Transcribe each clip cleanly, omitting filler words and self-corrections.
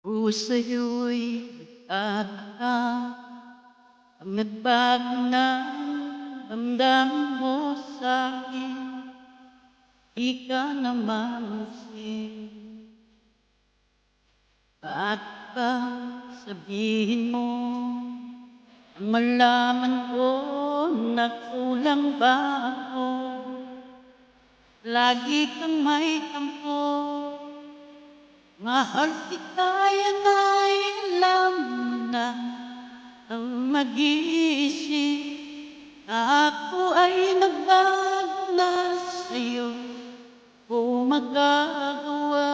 Sa'yo'y nagtataka ang nagbago ng damdamin mo sa'kin. Di ka na mamansin. Bakit ba sabihin mo na malaman ko na kulang ba ako? Lagi kang may tampo. Mahal kita, yan ay alam mo na. Ang mag-iisip na ako ay nagbago na sa'yo. Kung magagawa,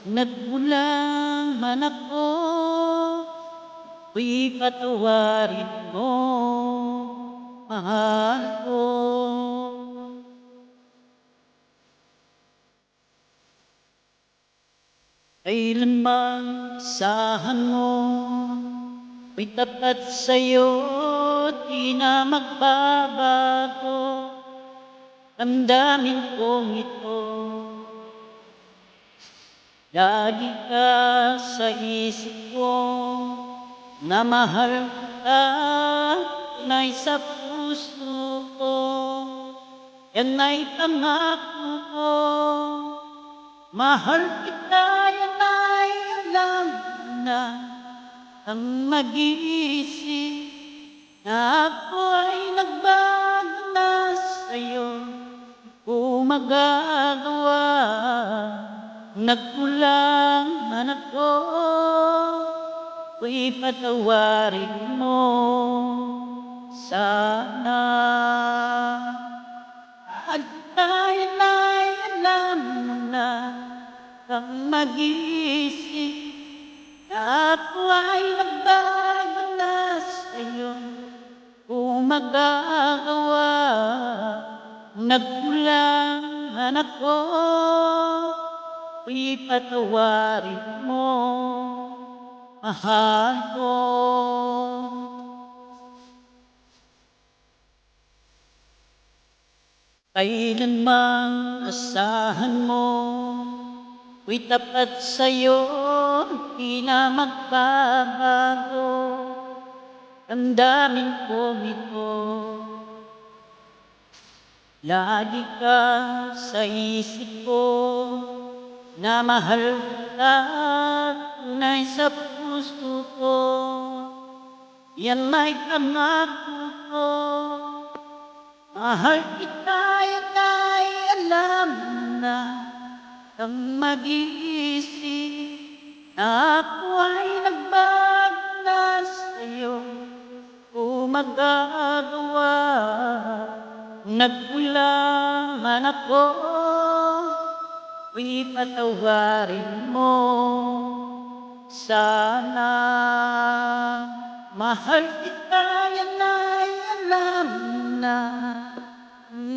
nagkulang man ako, ako'y patawarin mo, mahal ko. Kailanman asahan mo, may tapat sa'yo, di na magbabago. Damdamin kong ito, lagi ka sa isip ko, na mahal ka, tunay sa puso ko. Yan ay pangako ko, mahal kita, yan ay alam mo na. Ang mag-iisip na ako ay nagbago na sa'yo. Kung magagawa, nagkulang man ako, ako'y patawarin mo sana. At tayo na'y alam mo na ang mag-iisip na ako ay nagbago na sa'yo. Kung magagawa, nagkulang man ako, ako'y patawarin mo, mahal ko. Kailanman asahan mo, ako'y tapat sa'yo, di na magbabago. Damdamin ko ito, lagi ka sa isip ko, na mahal ka, tunay sa puso ko. Yan ay pangako ko, mahal kita, yan ay alam mo na. Ang mag-iisip na ako ay nagbago na sa'yo. Kung magagawa, nagkulang man ako, ako'y patawarin mo sana. Mahal kita, yan ay alam mo na.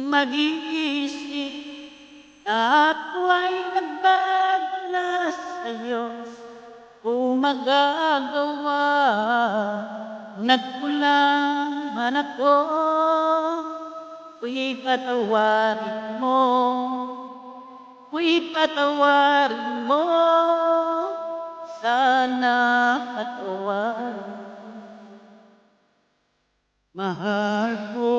Mag-iisip na ako ay nagbago na sa'yo. Kung magagawa, nagkulang man ako, ako'y patawarin mo, ako'y patawarin mo, sana patawarin, mahal ko.